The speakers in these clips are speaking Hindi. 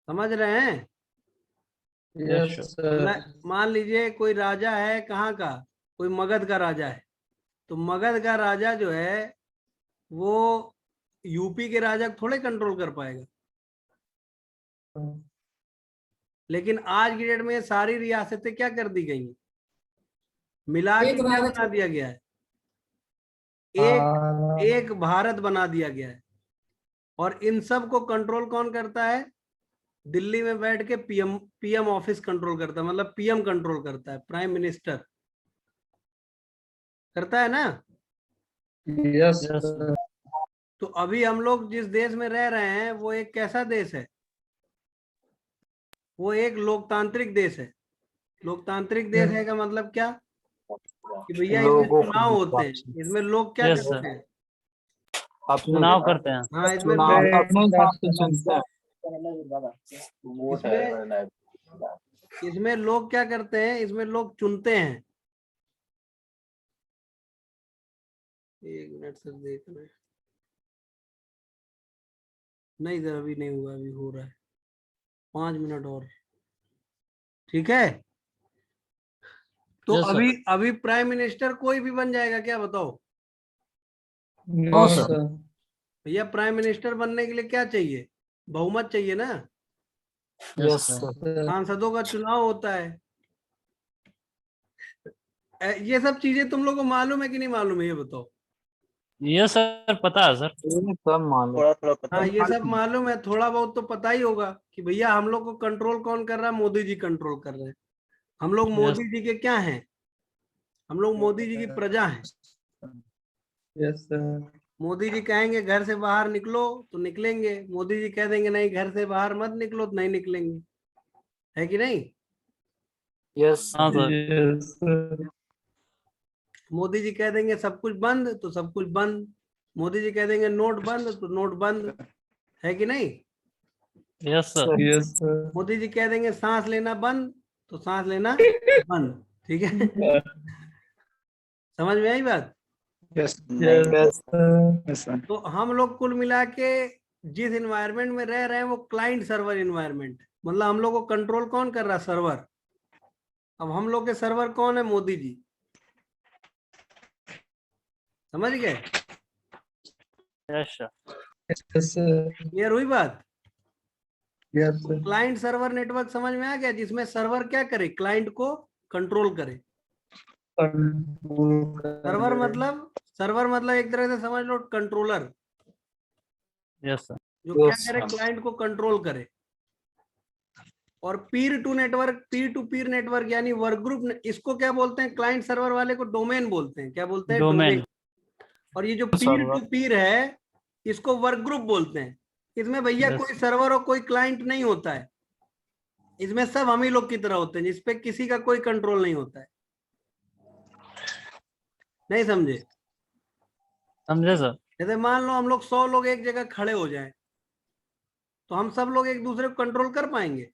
समझ रहे हैं? Yes sir. मान लीजिए कोई राजा है, कहाँ का, कोई मगध का राजा है। तो मगध का राजा जो है वो यूपी के राजा को थोड़े कंट्रोल कर पाएगा। लेकिन आज की डेट में सारी रियासतें क्या कर दी गई हैं, मिला के क्या बना दिया गया है, एक भारत बना दिया गया है। और इन सब को कंट्रोल कौन करता है? दिल्ली में बैठ के पीएम ऑफिस कंट्रोल करता है, मतलब पीएम कंट्रोल करता है, प्राइम मिनिस्टर करता है ना। Yes yes sir. तो अभी हम लोग जिस देश में रह रहे हैं वो एक कैसा देश है? वो एक लोकतांत्रिक देश है। लोकतांत्रिक देश है का मतलब क्या कि भैया इसमें लोगों चुनाव को होते हैं, इसमें लोग क्या Yes, करते हैं? चुनाव करते हैं। हाँ, इसमें चुनाव लोग अपने हिसाब से चुनते हैं। इसमें लोग क्या करते हैं, इसमें लोग चुनते हैं। एक मिनट सर देख रहे हैं। नहीं सर अभी नहीं हुआ, अभी हो रहा है, 5 मिनट और, ठीक है। तो Yes, sir. अभी अभी प्राइम मिनिस्टर कोई भी बन जाएगा क्या, बताओ? No sir. सर। भैया प्राइम मिनिस्टर बनने के लिए क्या चाहिए? बहुमत चाहिए ना। Yes, sir. सांसदों का चुनाव होता है। ये सब चीजें तुम लोग को मालूम है कि नहीं मालूम है, ये बताओ। ये सर पता है सर, सब मालूम। हाँ, ये सब मालूम है, थोड़ा बहुत तो पता ही होगा कि भैया हम लोग को कंट्रोल कौन कर रहा है? मोदी जी कंट्रोल कर रहे हैं। हम लोग मोदी जी के क्या हैं? हम लोग मोदी जी की प्रजा हैं। Yes sir. मोदी जी कहेंगे घर से बाहर निकलो तो निकलेंगे, मोदी जी कह देंगे नहीं घर से बाहर मत निकलो तो नहीं निकलेंगे, है कि नहीं? यस हाँ sir. Yes sir. Modi ji कह देंगे सब कुछ बंद तो सब कुछ बंद, मोदी जी कह देंगे नोट बंद तो नोट बंद, है कि नहीं? Yes sir. Yes sir. Modi ji कह देंगे सांस लेना बंद तो सांस लेना बंद, ठीक है। समझ में आई बात? Yes yes sir. तो हम लोग कुल मिला के जिस एनवायरनमेंट में रह रहे हैं वो क्लाइंट सर्वर एनवायरनमेंट, मतलब हम लोग को कंट्रोल कौन कर रहा है? सर्वर। अब हम लोग के सर्वर कौन है? मोदी जी। समझ गए? Yes sir. Yes sir. Clear हुई बात? Yes sir. Client server network समझ में आ गया, जिसमें सर्वर क्या करे? क्लाइंट को कंट्रोल करे। सर्वर मतलब एक तरह से समझ लो कंट्रोलर, यस सर। जो क्या करे? क्लाइंट को कंट्रोल करे। और पीर टू पीर नेटवर्क यानी वर्क ग्रुप, इसको क्या बोलते हैं? क्लाइंट सर्वर वाले को डोमेन बोलते हैं। क्या बोलते हैं? डोमेन। और ये जो पीर टू पीर है इसको वर्क ग्रुप बोलते हैं। इसमें भैया Yes. कोई सर्वर और कोई क्लाइंट नहीं होता है, इसमें सब हम ही लोग की तरह होते हैं, जिसपे किसी का कोई कंट्रोल नहीं होता है। नहीं समझे? समझे सर। जैसे मान लो हम लोग 100 लोग एक जगह खड़े हो जाएं तो हम सब लोग एक दूसरे को कंट्रोल कर पाएंगे?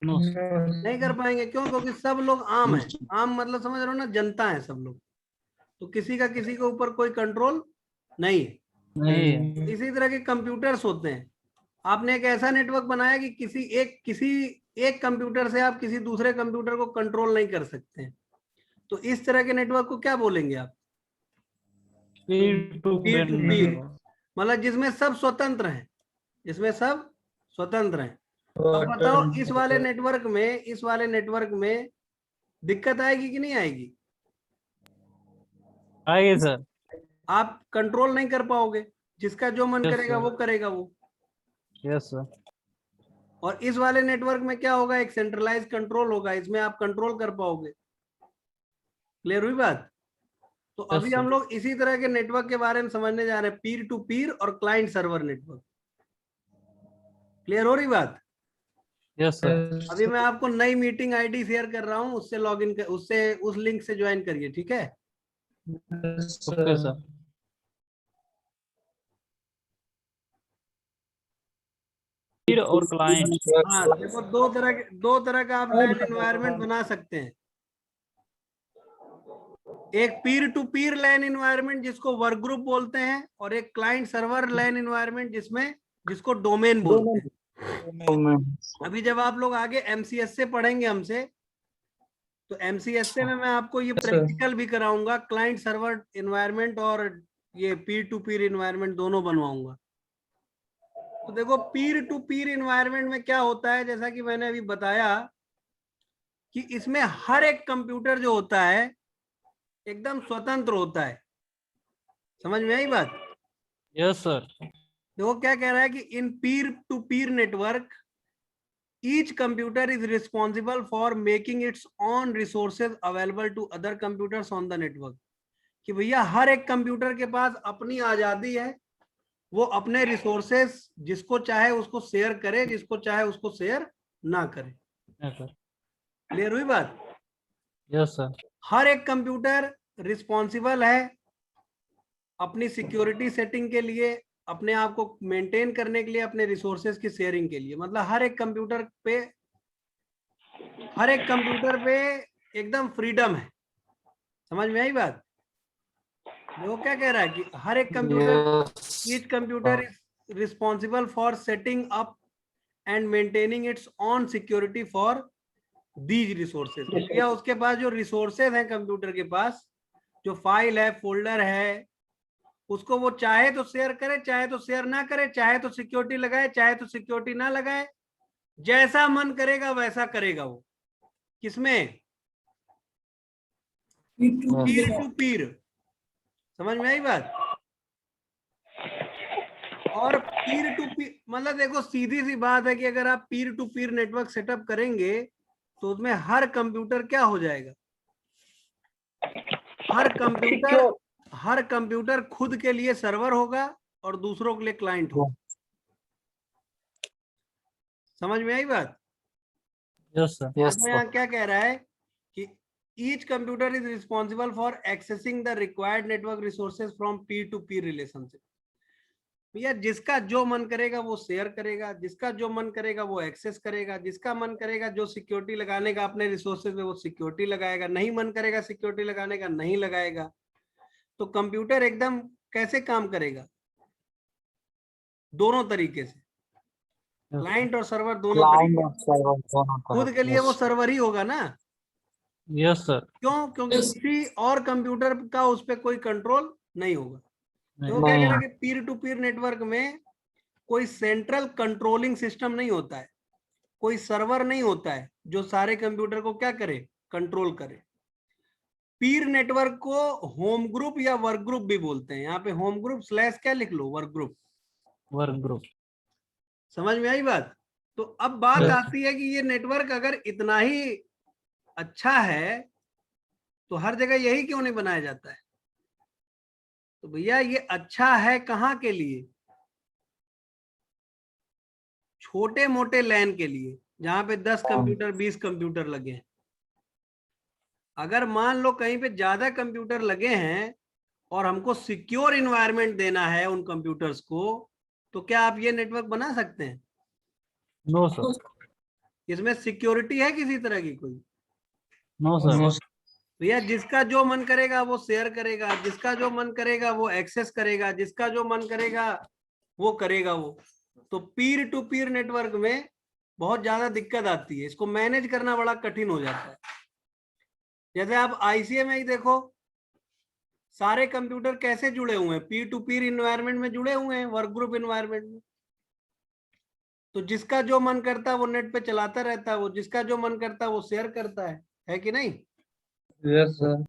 नो नहीं कर पाएंगे। क्यों? क्योंकि सब लोग आम है। आम मतलब समझ रहे हो ना, जनता है सब लोग, तो किसी का किसी के ऊपर कोई कंट्रोल नहीं है। नहीं है। इसी तरह के कंप्यूटर्स होते हैं। आपने एक ऐसा नेटवर्क बनाया कि किसी एक कंप्यूटर से आप किसी दूसरे कंप्यूटर को कंट्रोल नहीं कर सकते हैं, तो इस तरह के नेटवर्क को क्या बोलेंगे आप? पीर टू पीर टू पीर, पीर। मतलब जिसमें सब स्वतंत्र हैं, जिसमें सब स्वतंत्र हैं। अब बताओ इस वाले नेटवर्क में दिक्कत आएगी कि नहीं आएगी? आइए सर। आप कंट्रोल नहीं कर पाओगे, जिसका जो मन Yes, करेगा sir. वो करेगा वो। Yes sir. और इस वाले नेटवर्क में क्या होगा? एक सेंट्रलाइज कंट्रोल होगा, इसमें आप कंट्रोल कर पाओगे। क्लियर हुई बात? तो Yes, अभी sir. हम लोग इसी तरह के नेटवर्क के बारे में समझने जा रहे हैं, पीर टू पीर और क्लाइंट सर्वर नेटवर्क। क्लियर हो रही बात? Yes sir. अभी मैं आपको नई मीटिंग आईडी शेयर कर रहा हूं, उससे लॉगिन कर, उससे उस लिंक से ज्वाइन करिए, ठीक है? Okay sir. पीर और क्लाइंट। हाँ देखो, दो तरह का आप लैन एनवायरनमेंट बना सकते हैं। एक पीर टू पीर लैन एनवायरनमेंट जिसको वर्क ग्रुप बोलते हैं, और एक क्लाइंट सर्वर लैन एनवायरनमेंट जिसको डोमेन बोलते हैं। अभी जब आप लोग आगे MCS से पढ़ेंगे हमसे, तो MCS से में मैं आपको ये प्रैक्टिकल भी कराऊंगा, क्लाइंट सर्वर इन्वायरमेंट और ये पीर टू पीर इन्वायरमेंट दोनों बनवाऊंगा। तो देखो पीर टू पीर इन्वायरमेंट में क्या होता है, जैसा कि मैंने अभी बताया कि इसमें हर एक कंप्यूटर जो होता है एकदम स्वतंत्र होता है। समझ में आई बात? Yes sir. देखो क्या कह रहा है कि इन पीर to Pir network each computer is responsible for making its own resources available to other computers on the network। कि भैया हर एक कंप्यूटर के पास अपनी आजादी है, वो अपने रिसोर्सेस जिसको चाहे उसको शेयर करे, जिसको चाहे उसको शेयर ना करे। क्लियर हुई बात? Yes sir. हर एक कंप्यूटर रिस्पॉन्सिबल है अपनी सिक्योरिटी सेटिंग के लिए, अपने आप को मेंटेन करने के लिए, अपने रिसोर्सेज की शेयरिंग के लिए। मतलब हर एक कंप्यूटर पे एकदम फ्रीडम है। समझ में आई बात? देखो क्या कह रहा है कि हर एक computer, each computer is responsible for setting up and maintaining it's on security for these resources. भैया उसके पास जो रिसोर्सेज हैं कंप्यूटर के पास, जो फाइल है, फोल्डर है, उसको वो चाहे तो शेयर करे, चाहे तो शेयर ना करे, चाहे तो सिक्योरिटी लगाए, चाहे तो सिक्योरिटी ना लगाए, जैसा मन करेगा वैसा करेगा वो। किसमें? पीर टू पीर। समझ में आई बात? और पीर टू पीर मतलब देखो सीधी सी बात है कि अगर आप पीर टू पीर नेटवर्क सेटअप करेंगे तो उसमें हर कंप्यूटर क्या हो जाएगा, हर कंप्यूटर खुद के लिए सर्वर होगा और दूसरों के लिए क्लाइंट होगा। समझ में आई बात? Yes sir. यस यहाँ क्या कह रहा है कि each computer is responsible for accessing the required network resources from Pir to Pir relationship. भैया जिसका जो मन करेगा वो शेयर करेगा, जिसका जो मन करेगा वो एक्सेस करेगा, जिसका मन करेगा जो सिक्योरिटी लगाने का अपने रिसोर्सेज में वो सिक्योरिटी लगाएगा, नहीं मन करेगा सिक्योरिटी लगाने का नहीं लगाएगा। तो कंप्यूटर एकदम कैसे काम करेगा? दोनों तरीके से, क्लाइंट और सर्वर दोनों। खुद के लिए वो सर्वर ही होगा ना। Yes sir. क्यों? क्योंकि किसी और कंप्यूटर का उस पर कोई कंट्रोल नहीं होगा। तो क्या कह रहा है कि पीर टू पीर नेटवर्क में कोई सेंट्रल कंट्रोलिंग सिस्टम नहीं होता है, कोई सर्वर नहीं होता है जो सारे कंप्यूटर को क्या करे, कंट्रोल करे। पीर नेटवर्क को होम ग्रुप या वर्क ग्रुप भी बोलते हैं। यहाँ पे होम ग्रुप स्लैश क्या लिख लो, वर्क ग्रुप। समझ में आई बात? तो अब बात आती है कि ये नेटवर्क अगर इतना ही अच्छा है तो हर जगह यही क्यों नहीं बनाया जाता है? तो भैया ये अच्छा है कहाँ के लिए? छोटे मोटे लैन के लिए, जहां पे 10 कंप्यूटर 20 कंप्यूटर लगे हैं। अगर मान लो कहीं पे ज्यादा कंप्यूटर लगे हैं और हमको सिक्योर इन्वायरमेंट देना है उन कंप्यूटर्स को, तो क्या आप ये नेटवर्क बना सकते हैं? No sir. इसमें सिक्योरिटी है किसी तरह की कोई? No sir. भैया जिसका जो मन करेगा वो शेयर करेगा, जिसका जो मन करेगा वो एक्सेस करेगा, जिसका जो मन करेगा वो करेगा वो। तो पीर टू पीर नेटवर्क में बहुत ज्यादा दिक्कत आती है, इसको मैनेज करना बड़ा कठिन हो जाता है। जैसे आप आईसीए में ही देखो, सारे कंप्यूटर कैसे जुड़े हुए हैं, पीर टू पीर इन्वायरमेंट में जुड़े हुए हैं, वर्क ग्रुप इन्वायरमेंट में। तो जिसका जो मन करता है वो नेट पे चलाता रहता है, वो जिसका जो मन करता है वो शेयर करता है कि नहीं? Yes sir.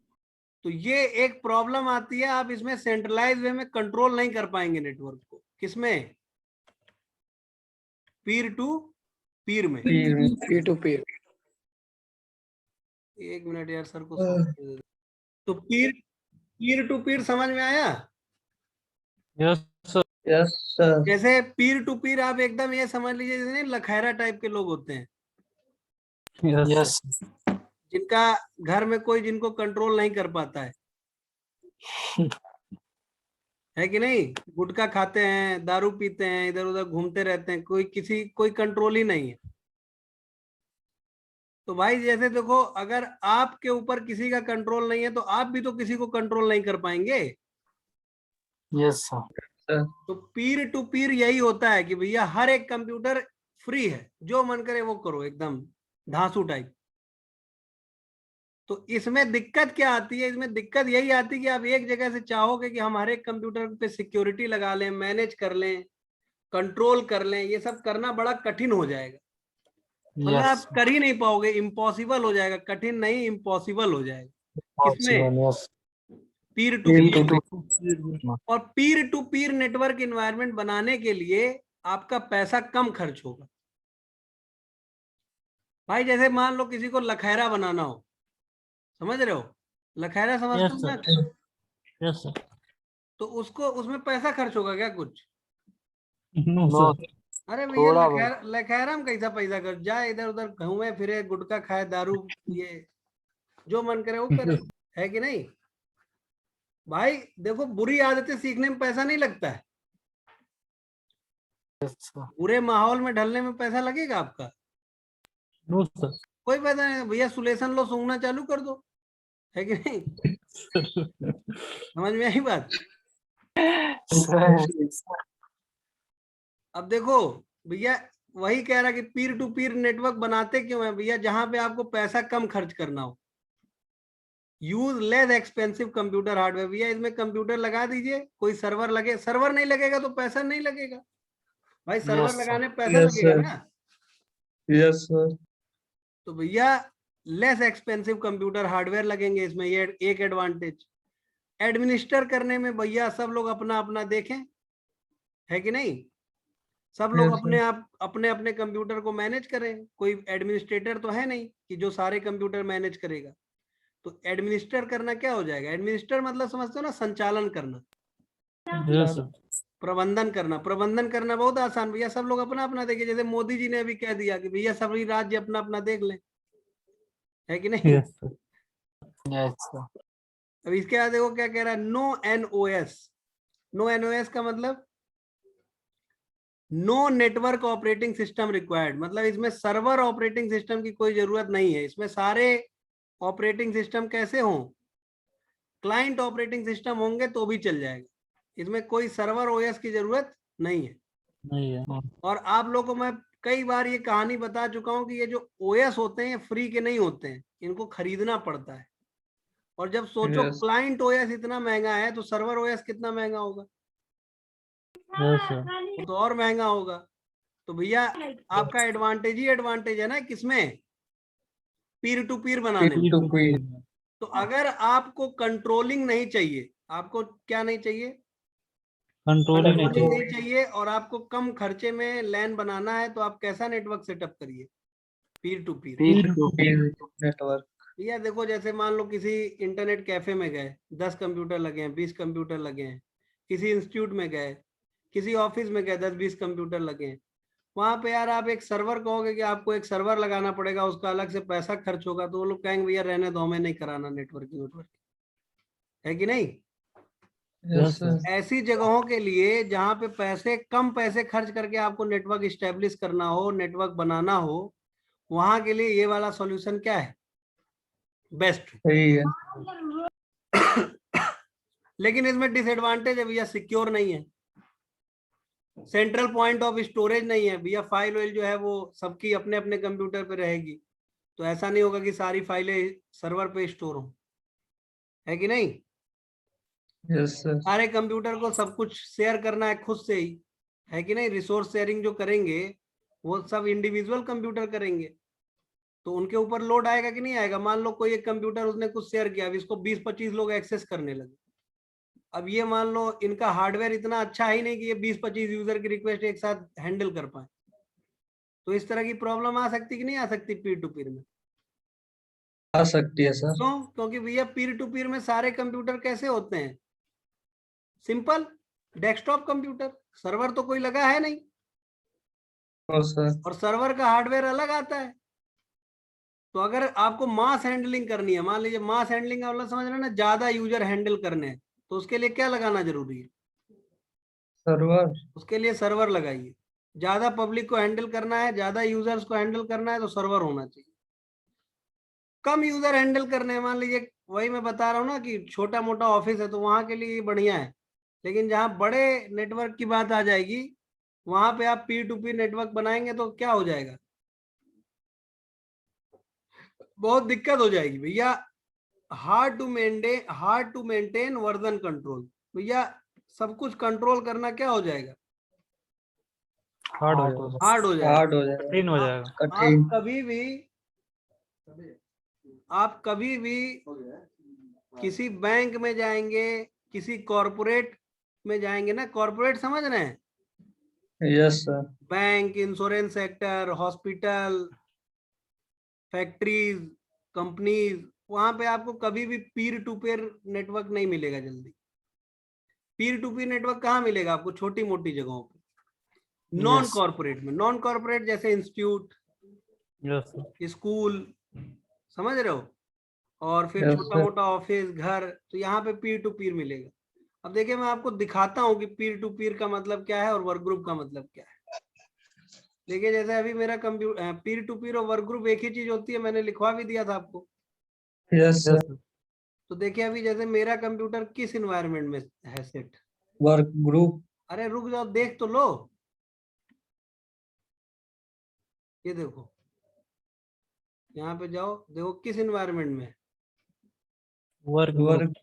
तो ये एक प्रॉब्लम आती है, आप इसमें सेंट्रलाइज वे में कंट्रोल नहीं कर पाएंगे नेटवर्क को। किसमें? पीर टू पीर में। पीर टू पीर। एक मिनट यार सर को तो पीर टू पीर समझ में आया? Yes sir. Yes sir. जैसे पीर टू पीर आप एकदम ये समझ लीजिए जैसे लखैरा टाइप के लोग होते हैं, यस। जिनका घर में कोई जिनको कंट्रोल नहीं कर पाता है कि नहीं? गुटखा खाते हैं, दारू पीते हैं, इधर उधर घूमते रहते हैं, कोई कंट्रोल ही नहीं है। तो भाई जैसे देखो, अगर आपके ऊपर किसी का कंट्रोल नहीं है तो आप भी तो किसी को कंट्रोल नहीं कर पाएंगे। Yes sir. तो पीर टू पीर यही होता है कि भैया हर एक कंप्यूटर फ्री है, जो मन करे वो करो, एकदम धांसू टाइप। तो इसमें दिक्कत क्या आती है? इसमें दिक्कत यही आती है कि आप एक जगह से चाहोगे कि हम हर एक कंप्यूटर पे सिक्योरिटी लगा लें, मैनेज कर लें, कंट्रोल कर लें, ये सब करना बड़ा कठिन हो जाएगा। मतलब Yes. आप कर ही नहीं पाओगे, इम्पॉसिबल हो जाएगा, कठिन नहीं इम्पॉसिबल हो जाएगा। किसमें? Yes. Pir to Peer Pir. to peer. और पीर टू पीर नेटवर्क इन्वायरमेंट बनाने के लिए आपका पैसा कम खर्च होगा। भाई जैसे मान लो किसी को लखैरा बनाना हो, समझ रहे हो? लखैरा समझते Yes, हो sir. ना? Yes, sir. तो उसको उसमें पैसा खर्च होगा क्या कुछ? No, sir. अरे भैया थोड़ा लखैरा, लखैरा में कैसा पैसा खर्च? जाए इधर उधर घूमे फिरे, गुटखा खाए, दारू पिए, जो मन करे वो करे, है कि नहीं? भाई देखो, बुरी आदतें सीखने में पैसा नहीं लगता है, Yes, sir. बुरे माहौल में ढलने में पैसा लगेगा आपका? No, sir. कोई पैसा नहीं भैया। सुलेशन लो, सूंघना चालू कर दो, है कि नहीं? समझ में आई बात? अब देखो भैया, वही कह रहा कि पीर टू पीर नेटवर्क बनाते क्यों है भैया? जहां पे आपको पैसा कम खर्च करना हो। Use less expensive computer hardware. भैया इसमें कंप्यूटर लगा दीजिए, कोई सर्वर लगे, सर्वर नहीं लगेगा तो पैसा नहीं लगेगा भाई। Server Yes, sir. लगाने पैसा Yes, लगेगा sir. ना। Yes, sir. तो भैया लेस एक्सपेंसिव कंप्यूटर हार्डवेयर लगेंगे इसमें, ये एक एडवांटेज। एडमिनिस्टर करने में भैया सब लोग अपना अपना देखें, है कि नहीं? सब लोग Yes, अपने sir. आप अपने अपने कंप्यूटर को मैनेज करें। कोई एडमिनिस्ट्रेटर तो है नहीं कि जो सारे कंप्यूटर मैनेज करेगा। तो एडमिनिस्टर करना क्या हो जाएगा? एडमिनिस्टर मतलब समझते हो ना, संचालन करना, Yes, sir. प्रबंधन करना। प्रबंधन करना बहुत आसान भैया, सब लोग अपना अपना देखे। जैसे मोदी जी ने अभी कह दिया कि भैया सभी राज्य अपना अपना देख लें, है कि नहीं? Yes, sir. Yes, sir. अब इसके बाद देखो क्या कह रहा है, नो एनओएस। नो एनओएस का मतलब no network operating system required. मतलब इसमें सर्वर ऑपरेटिंग सिस्टम की कोई जरूरत नहीं है। इसमें सारे ऑपरेटिंग सिस्टम कैसे हों? क्लाइंट ऑपरेटिंग सिस्टम होंगे तो भी चल जाएगा। इसमें कोई सर्वर ओएस की जरूरत नहीं है। नहीं है। और आप लोगों को मैं कई बार ये कहानी बता चुका हूं कि ये जो ओएस होते हैं ये फ्री के नहीं होते हैं, इनको खरीदना पड़ता है। और जब सोचो Yes. क्लाइंट ओएस इतना महंगा है तो सर्वर ओएस कितना महंगा होगा? Yes, sir. वो तो और महंगा होगा। तो भैया आपका एडवांटेज ही एडवांटेज है ना किसमें? पीर टू पीर बनाने में। Peer to peer. तो अगर आपको कंट्रोलिंग नहीं चाहिए, आपको क्या नहीं चाहिए? कंट्रोल ही नहीं कंट्रोलिंग चाहिए। नहीं चाहिए, और आपको कम खर्चे में लैन बनाना है, तो आप कैसा नेटवर्क सेटअप करिए? पीर to Pir. Peer to peer network. भैया देखो, जैसे मान लो किसी इंटरनेट कैफे में गए, 10 कंप्यूटर लगे हैं, 20 कंप्यूटर लगे हैं। किसी इंस्टीट्यूट में गए, किसी ऑफिस में गए, 10-20 कंप्यूटर लगे हैं। वहां पे यार आप एक सर्वर कहोगे कि आपको एक सर्वर लगाना पड़ेगा, उसका अलग से पैसा खर्च होगा, तो वो लोग कहेंगे भैया रहने दो, हमें नहीं कराना नेटवर्किंग, है कि नहीं? Yes, sir. ऐसी जगहों के लिए जहां पे पैसे कम पैसे खर्च करके आपको नेटवर्क इस्टेब्लिश करना हो, नेटवर्क बनाना हो, वहां के लिए ये वाला सॉल्यूशन क्या है? बेस्ट। सही है। लेकिन इसमें डिसएडवांटेज है भैया, सिक्योर नहीं है, सेंट्रल पॉइंट ऑफ स्टोरेज नहीं है भैया। फाइल वाइल जो है वो सबकी अपने अपने कंप्यूटर पे रहेगी, तो ऐसा नहीं होगा कि सारी फाइलें सर्वर पे स्टोर हो, है कि नहीं? Yes, sir. सारे कंप्यूटर को सब कुछ शेयर करना है खुद से ही, है कि नहीं? रिसोर्स शेयरिंग जो करेंगे वो सब इंडिविजुअल कंप्यूटर करेंगे, तो उनके ऊपर लोड आएगा कि नहीं आएगा? मान लो कोई एक कंप्यूटर उसने कुछ शेयर किया, अब इसको 20-25 लोग एक्सेस करने लगे। अब ये मान लो इनका हार्डवेयर इतना अच्छा ही नहीं कि ये 20-25 यूजर की रिक्वेस्ट एक साथ हैंडल कर पाए, तो इस तरह की प्रॉब्लम आ सकती कि नहीं आ सकती पीर टू पीर में? आ सकती है सर। क्यों? क्योंकि भैया पीर टू पीर में सारे कंप्यूटर कैसे होते हैं? सिंपल डेस्कटॉप कंप्यूटर, सर्वर तो कोई लगा है नहीं, और सर। और सर्वर का हार्डवेयर अलग आता है। तो अगर आपको मास हैंडलिंग करनी है, मान लीजिए मास हैंडलिंग का मतलब समझ रहे हैं ना, ज्यादा यूजर हैंडल करने हैं, तो उसके लिए क्या लगाना जरूरी है? सर्वर। उसके लिए सर्वर लगाइए। ज्यादा पब्लिक को हैंडल करना है, ज्यादा यूजर्स को हैंडल करना है, तो सर्वर होना चाहिए। कम यूजर हैंडल करने हैं, मान लीजिए वही मैं बता रहा हूँ ना कि छोटा मोटा ऑफिस है, तो वहां के लिए बढ़िया है। लेकिन जहां बड़े नेटवर्क की बात आ जाएगी, वहां पे आप पीर टू पीर नेटवर्क बनाएंगे तो क्या हो जाएगा, बहुत दिक्कत हो जाएगी भैया। Hard to maintain version control. भैया सब कुछ कंट्रोल करना क्या हो जाएगा, हार्ड हो जाएगा, हार्ड हो जाएगा। हार्ड हो जाएगा, कठिन हो जाएगा। आप कठिन। कभी भी किसी बैंक में जाएंगे, किसी कॉरपोरेट में जाएंगे ना, कॉरपोरेट समझ रहे हैं, yes sir. Bank, insurance sector, hospital, factories, companies, वहां पे आपको कभी भी पीर टू पीर नेटवर्क नहीं मिलेगा जल्दी। पीर टू पीर नेटवर्क कहाँ मिलेगा आपको, छोटी मोटी जगहों पे, नॉन Yes. कॉर्पोरेट में। नॉन कॉर्पोरेट जैसे इंस्टीट्यूट, Yes, sir. स्कूल, समझ रहे हो, और फिर यस छोटा सर। मोटा ऑफिस, घर, तो यहाँ पे पीर टू पीर मिलेगा। अब देखिए मैं आपको दिखाता हूँ कि पीर टू पीर का मतलब क्या है और वर्क ग्रुप का मतलब क्या है। देखिए जैसे अभी मेरा कंप्यूटर, पीर टू पीर और वर्क ग्रुप एक ही चीज होती है, मैंने लिखवा भी दिया था आपको। Yes Yes, sir. sir. तो देखिए अभी जैसे मेरा कंप्यूटर किस इन्वायरमेंट में है सेट। Work group. अरे रुक जाओ, देख तो लो, ये देखो, यहाँ पे जाओ, देखो किस इन्वायरमेंट में है। Work group.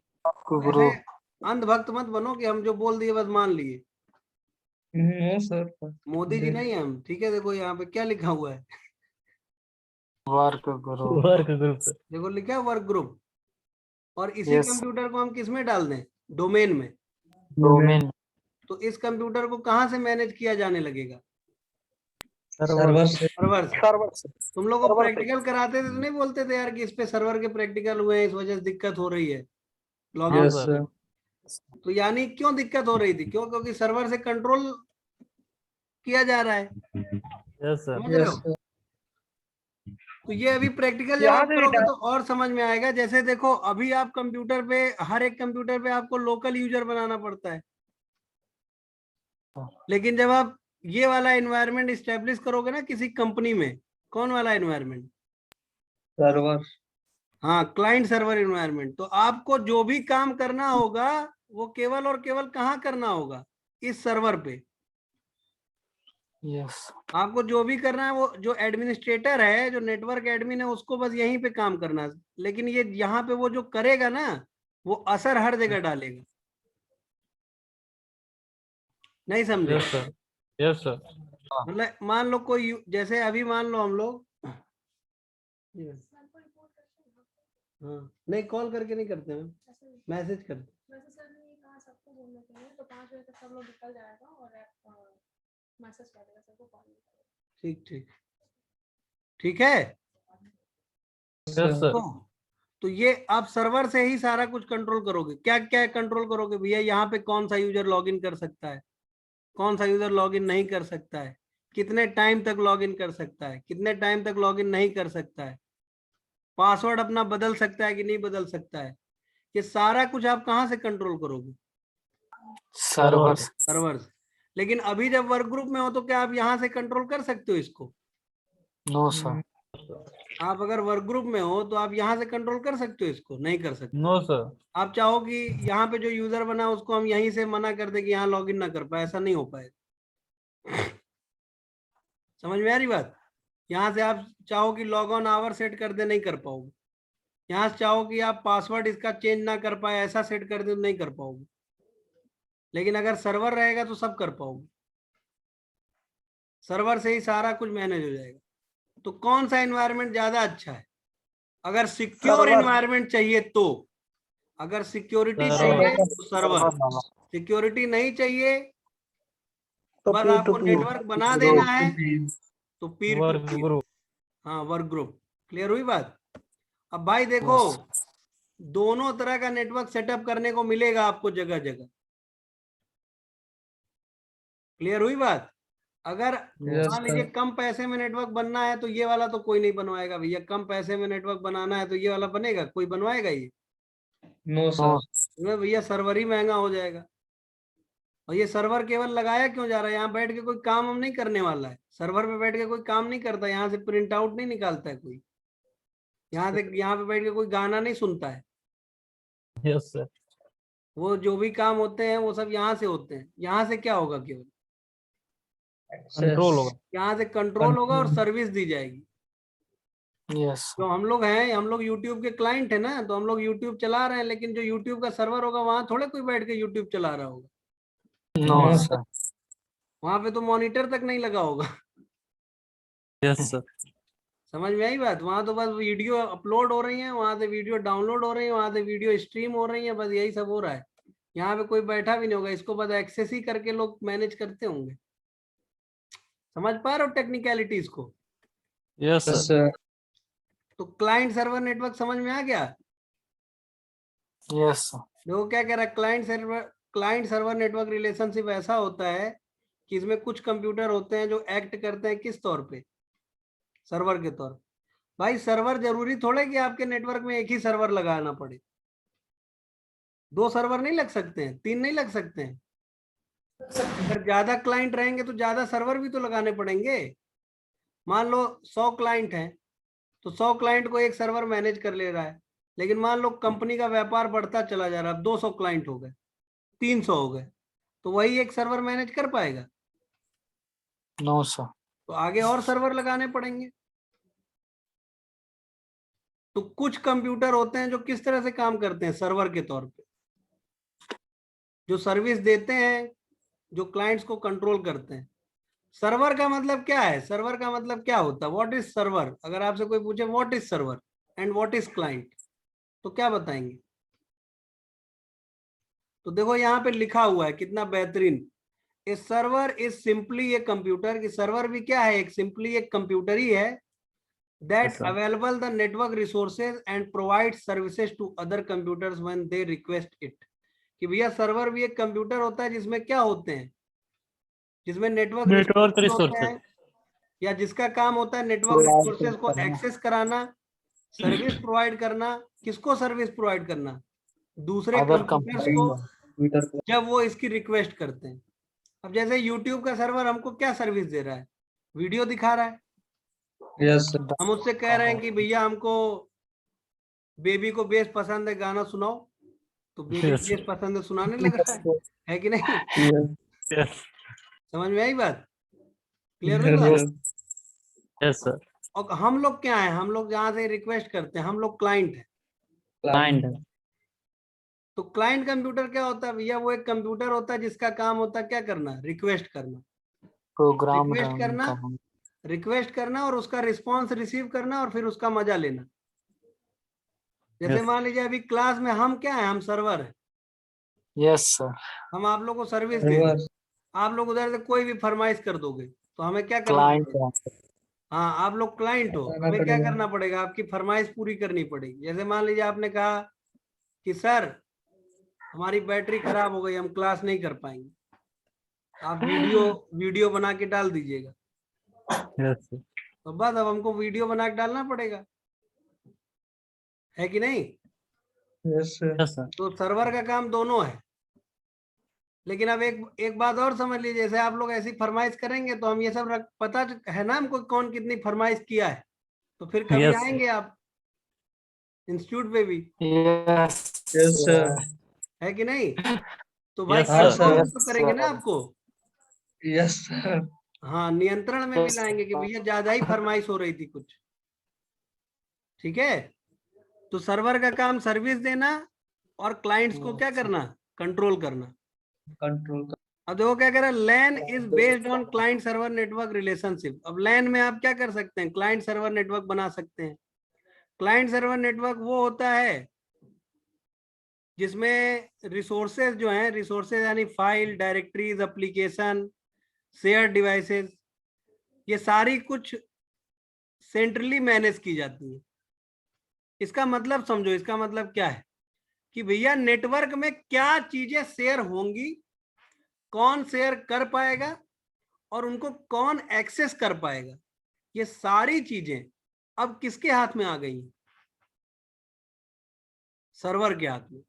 वर्क ऐसे अंधभक्त मत बनो कि हम जो बोल दिए बस मान लिए। No sir. मोदी जी नहीं है हम, ठीक है। देखो यहाँ पे क्या लिखा हुआ है, Work group. Work group, sir. देखो लिखा है वर्क ग्रुप। और इसी कंप्यूटर को हम किस में डाल दें, डोमेन में, Domain. तो इस कंप्यूटर को कहाँ से मैनेज किया जाने लगेगा, सर्वर से। सर्वर से। तुम लोग को प्रैक्टिकल कराते थे तो नहीं बोलते थे यार कि इस पे सर्वर के प्रैक्टिकल हुए हैं, इस वजह से दिक्कत हो रही है लॉगिन। Yes sir. तो यानी क्यों दिक्कत हो रही थी, क्यों, क्योंकि सर्वर से कंट्रोल किया जा रहा है, Yes, sir. समझ रहे यस हो। सर। तो ये अभी प्रैक्टिकल जब आप करोगे तो और समझ में आएगा। जैसे देखो अभी आप कंप्यूटर पे, हर एक कंप्यूटर पे आपको लोकल यूजर बनाना पड़ता है, लेकिन जब आप ये वाला एनवायरनमेंट इस्टेब्लिश करोगे ना किसी कंपनी में, कौन वाला एनवायरनमेंट, सर्वर। हाँ क्लाइंट सर्वर एनवायरनमेंट, तो आपको जो भी काम करना होगा वो केवल और केवल कहाँ करना होगा, इस सर्वर पे। Yes. आपको जो भी करना है, वो जो एडमिनिस्ट्रेटर है, जो नेटवर्क एडमिन है, उसको बस यहीं पे काम करना है। लेकिन ये यहाँ पे वो जो करेगा ना, वो असर हर जगह डालेगा। नहीं समझे, Yes, sir. Yes, sir. मतलब मान लो कोई जैसे अभी मान लो हम लोग, हाँ नहीं कॉल करके नहीं करते हैं, मैसेज करते। वैसे सर ने ये कहा सबको बोलने के लिए, तो 5 बजे तक सब लोग निकल जाएगा और मैसेज कर देगा सबको, कॉल नहीं करेगा। ठीक ठीक ठीक है। Yes, sir. तो ये आप सर्वर से ही सारा कुछ कंट्रोल करोगे। क्या क्या कंट्रोल करोगे भैया, यहाँ पे कौन सा यूजर लॉगिन कर सकता है, कौन सा यूजर लॉगिन नहीं कर सकता है, कितने टाइम तक लॉगिन कर सकता है, कितने टाइम तक लॉगिन नहीं कर सकता है, पासवर्ड अपना बदल सकता है कि नहीं बदल सकता है, ये सारा कुछ आप कहाँ से कंट्रोल करोगे, Server. सर्वर से। लेकिन अभी जब वर्क ग्रुप में हो तो क्या आप यहाँ से कंट्रोल कर सकते हो इसको, No, sir. आप अगर वर्क ग्रुप में हो तो आप यहाँ से कंट्रोल कर सकते हो इसको, नहीं कर सकते। No, sir. आप चाहो कि यहाँ पे जो यूजर बना उसको हम यहीं से मना कर दे कि यहाँ लॉगिन ना कर पाए, ऐसा नहीं हो पाएगा। समझ में आ रही बात। यहाँ से आप चाहो कि लॉग ऑन आवर सेट कर दे, नहीं कर पाओगे। यहाँ से चाहो कि आप पासवर्ड इसका चेंज ना कर पाए, ऐसा सेट कर दे, तो नहीं कर पाओगे। लेकिन अगर सर्वर रहेगा तो सब कर पाओगे, सर्वर से ही सारा कुछ मैनेज हो जाएगा। तो कौन सा एनवायरनमेंट ज्यादा अच्छा है, अगर सिक्योर एनवायरनमेंट चाहिए तो, अगर सिक्योरिटी चाहिए तो सर्वर, सिक्योरिटी नहीं चाहिए बस आपको नेटवर्क बना देना है तो पीर टू Work पीर, group. हाँ वर्क ग्रुप। क्लियर हुई बात। अब भाई देखो दोनों तरह का नेटवर्क सेटअप करने को मिलेगा आपको जगह जगह। क्लियर हुई बात। अगर यस मान लीजिए सर। कम पैसे में नेटवर्क बनना है तो ये वाला तो कोई नहीं बनवाएगा भैया। कम पैसे में नेटवर्क बनाना है तो ये वाला बनेगा, कोई बनवाएगा ये, नो सर। इसमें भैया सर्वर ही महंगा हो जाएगा। और ये सर्वर केवल लगाया क्यों जा रहा है, यहाँ बैठ के कोई काम हम नहीं करने वाला है, सर्वर पे बैठ के कोई काम नहीं करता, यहाँ से प्रिंट आउट नहीं निकालता है कोई, यहाँ पे बैठ के कोई गाना नहीं सुनता है। Yes, sir. वो जो भी काम होते हैं वो सब यहाँ से होते हैं। यहाँ से क्या होगा, केवल कंट्रोल होगा। यहाँ से कंट्रोल होगा और Control. सर्विस दी जाएगी। यस तो हम लोग हैं, हम लोग यूट्यूब के क्लाइंट है ना, तो हम लोग यूट्यूब चला रहे हैं, लेकिन जो यूट्यूब का सर्वर होगा वहां थोड़े कोई बैठ के यूट्यूब चला रहा होगा, नो No, सर। वहां पे तो मॉनिटर तक नहीं लगा होगा। Yes sir. समझ में आई बात? वहां तो बस वीडियो अपलोड हो रही है, वहां से वीडियो डाउनलोड हो रही है, वहां से वीडियो स्ट्रीम हो रही है, बस यही सब हो रहा है। यहाँ पे कोई बैठा भी नहीं होगा, इसको बस एक्सेस ही करके लोग मैनेज करते होंगे। समझ पा रहे हो टेक्निकलिटीज को? Yes yes, sir. sir. तो क्लाइंट सर्वर नेटवर्क समझ में आ गया? Yes sir. देखो क्या कह रहा है, क्लाइंट सर्वर नेटवर्क रिलेशनशिप ऐसा होता है कि इसमें कुछ कंप्यूटर होते हैं जो एक्ट करते हैं किस तौर पे? सर्वर के तौर पे। भाई सर्वर जरूरी थोड़े कि आपके नेटवर्क में एक ही सर्वर लगाना पड़े, 2 सर्वर नहीं लग सकते हैं, 3 नहीं लग सकते हैं। अगर ज्यादा क्लाइंट रहेंगे तो ज्यादा सर्वर भी तो लगाने पड़ेंगे। मान लो 100 क्लाइंट हैं, तो 100 क्लाइंट को एक सर्वर मैनेज कर ले रहा है, लेकिन मान लो कंपनी का व्यापार बढ़ता चला जा रहा है, 200 क्लाइंट हो गए, 300 हो गए, तो वही एक सर्वर मैनेज कर पाएगा? No sir. तो आगे और सर्वर लगाने पड़ेंगे। तो कुछ कंप्यूटर होते हैं जो किस तरह से काम करते हैं सर्वर के तौर पे, जो सर्विस देते हैं, जो क्लाइंट्स को कंट्रोल करते हैं। सर्वर का मतलब क्या है? सर्वर का मतलब क्या होता है? What is server? अगर आपसे कोई पूछे what is server and what is client, तो क्या बताएंगे? तो देखो यहाँ पे लिखा हुआ है, कितना बेहतरीन। A server is simply a computer, की सर्वर भी क्या है? एक सिंपली एक कंप्यूटर ही है that Yes, sir. available the network resources and provide services to other computers when they request it। कि भैया सर्वर भी एक कंप्यूटर होता है जिसमें क्या होते हैं? जिसमें नेटवर्क नेटवर्क रिसोर्सेज होते हैं, रिसोर्सेज। या जिसका काम होता है नेटवर्क रिसोर्सेज को एक्सेस कराना, सर्विस प्रोवाइड करना। किसको सर्विस प्रोवाइड करना? दूसरे अदर कंप्यूटर्स को, जब वो इसकी रिक्वेस्ट करते हैं। अब जैसे यूट्यूब का सर्वर हमको क्या सर्विस दे रहा है? वीडियो दिखा रहा है। Yes, sir. हम उससे कह रहे हैं कि भैया हमको बेबी को बेस पसंद है, गाना सुनाओ, तो बेबी Yes. बेस पसंद है, सुनाने लग रहा है कि नहीं? Yes, यस समझ में आई बात? क्लियर हुई yes, बात? sir. Yes sir. और हम लोग क्या है? हम लोग जहाँ से रिक्वेस्ट करते हैं, हम लोग क्लाइंट है। क्लाइंट। तो क्लाइंट कंप्यूटर क्या होता है भैया? वो एक कंप्यूटर होता है जिसका काम होता है क्या करना? रिक्वेस्ट करना। प्रोग्राम रिक्वेस्ट रन करना, करना। रिक्वेस्ट करना और उसका रिस्पॉन्स रिसीव करना और फिर उसका मजा लेना। जैसे Yes. मान लीजिए अभी क्लास में हम क्या है? हम सर्वर है। Yes sir. हम आप लोग को सर्विस दे रहे हैं, आप लोग उधर से कोई भी फरमाइश कर दोगे तो हमें क्या करना क्लाइंट। पड़ेगा? हाँ, आप लोग क्लाइंट हो, बताना हमें क्या पड़ेगा। करना पड़ेगा? आपकी फरमाइश पूरी करनी पड़ेगी। जैसे मान लीजिए आपने कहा कि सर हमारी बैटरी खराब हो गई, हम क्लास नहीं कर पाएंगे, आप वीडियो बना के डाल दीजिएगा। Yes sir. तो बस अब हमको वीडियो बना के डालना पड़ेगा, है कि नहीं? Yes, sir. Yes sir. तो सर्वर का काम दोनों है। लेकिन अब एक बात और समझ लीजिए, जैसे आप लोग ऐसी फरमाइश करेंगे तो हम ये सब पता है ना हमको कौन कितनी फरमाइश किया है, तो फिर कभी Yes. आएंगे आप इंस्टीट्यूट पे भी, यस Yes, sir. है कि नहीं? तो भाई Yes, sir. कंट्रोल Yes, तो करेंगे ना आपको। Yes, sir. हाँ, नियंत्रण में भी Yes. लाएंगे कि भैया ज्यादा ही फरमाइश हो रही थी कुछ। ठीक है? तो सर्वर का काम सर्विस देना और क्लाइंट्स को क्या करना? कंट्रोल करना। Control. अब देखो क्या कह रहा है, LAN is based on client server network relationship. अब लैन में आप क्या कर सकते हैं? क्लाइंट सर्वर नेटवर्क बना सकते हैं। क्लाइंट सर्वर नेटवर्क वो होता है जिसमें रिसोर्सेज जो हैं, रिसोर्सेज यानी file, directories, application, share devices, ये सारी कुछ सेंट्रली मैनेज की जाती है। इसका मतलब समझो, इसका मतलब क्या है कि भैया नेटवर्क में क्या चीजें शेयर होंगी, कौन शेयर कर पाएगा और उनको कौन एक्सेस कर पाएगा, ये सारी चीजें अब किसके हाथ में आ गई हैं? सर्वर के हाथ में।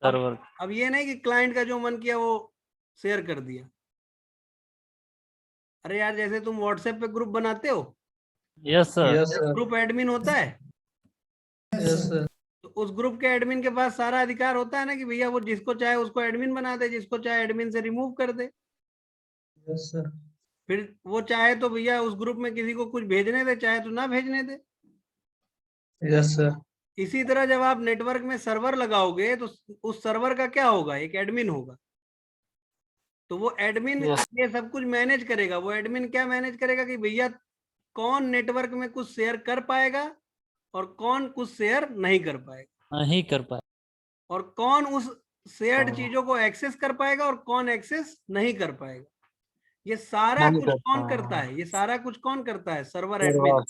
सर्वर। अब ये नहीं कि क्लाइंट का जो मन किया वो शेयर कर दिया। अरे यार, जैसे तुम व्हाट्सएप पे ग्रुप बनाते हो, yes sir. Yes, sir. Group admin होता है, Yes, sir. तो उस ग्रुप के एडमिन के पास सारा अधिकार होता है ना कि भैया वो जिसको चाहे उसको एडमिन बना दे, जिसको चाहे एडमिन से रिमूव कर दे। Yes, sir. फिर वो चाहे तो भैया उस ग्रुप में किसी को कुछ भेजने दे, चाहे तो ना भेजने दे। Yes sir. इसी तरह जब आप नेटवर्क में सर्वर लगाओगे तो उस सर्वर का क्या होगा, एक एडमिन होगा। तो वो एडमिन Yes. ये सब कुछ मैनेज करेगा। वो एडमिन क्या मैनेज करेगा कि भैया कौन नेटवर्क में कुछ शेयर कर पाएगा और कौन कुछ शेयर नहीं कर पाएगा, नहीं कर पाए। और कौन उस शेयर्ड हाँ। चीजों को एक्सेस कर पाएगा और कौन एक्सेस नहीं कर पाएगा। ये सारा नहीं कुछ कर कौन पाएगा। करता है, ये सारा कुछ कौन करता है, सर्वर सर्वर। एडमिन।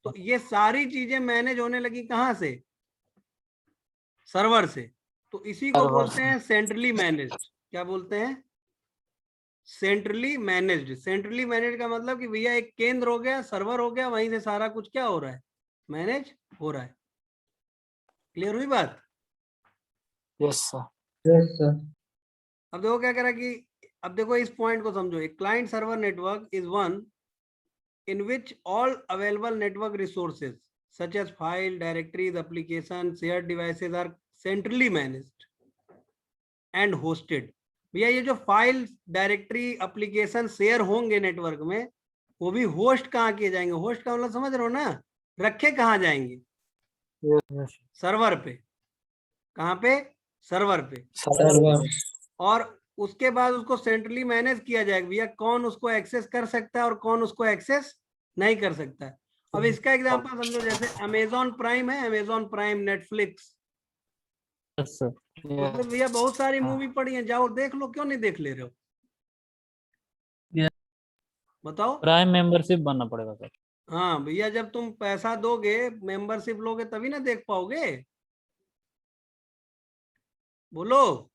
तो ये सारी चीजें मैनेज होने लगी कहां से, सर्वर से। तो इसी को सर्वर बोलते से। हैं सेंट्रली मैनेज्ड। क्या बोलते हैं, सेंट्रली मैनेज्ड। सेंट्रली मैनेज्ड का मतलब कि भैया एक केंद्र हो गया, सर्वर हो गया, वहीं से सारा कुछ क्या हो रहा है, मैनेज हो रहा है। क्लियर हुई बात। Yes sir. Yes sir. अब देखो क्या कह रहा है कि, अब देखो इस पॉइंट को समझो। एक client server network is one in which all available network resources such as file, directories, applications, shared devices are centrally managed and hosted। भैया ये जो फाइल, डायरेक्टरी, एप्लीकेशन शेयर होंगे नेटवर्क में, वो भी होस्ट कहाँ किए जाएंगे। होस्ट का मतलब समझ रहे हो ना, रखे कहाँ जाएंगे, यस सर्वर पे। कहाँ पे, सर्वर पे। सर्वर। और उसके बाद उसको सेंट्रली मैनेज किया जाएगा भैया कौन उसको एक्सेस कर सकता है और कौन उसको एक्सेस नहीं कर सकता है। अब इसका एग्जांपल समझो, जैसे अमेजॉन प्राइम है, अमेजॉन प्राइम, नेटफ्लिक्स। सर। उसमें भैया बहुत सारी मूवी पड़ी हैं, जाओ देख लो, क्यों नहीं देख ले रहे हो, Yes. बताओ। प्राइम मेंबरशिप बनना पड़ेगा सर। हाँ भैया, जब तुम पैसा दोगे, मेंबरशिप लोगे, तभी ना देख पाओगे। बोलो।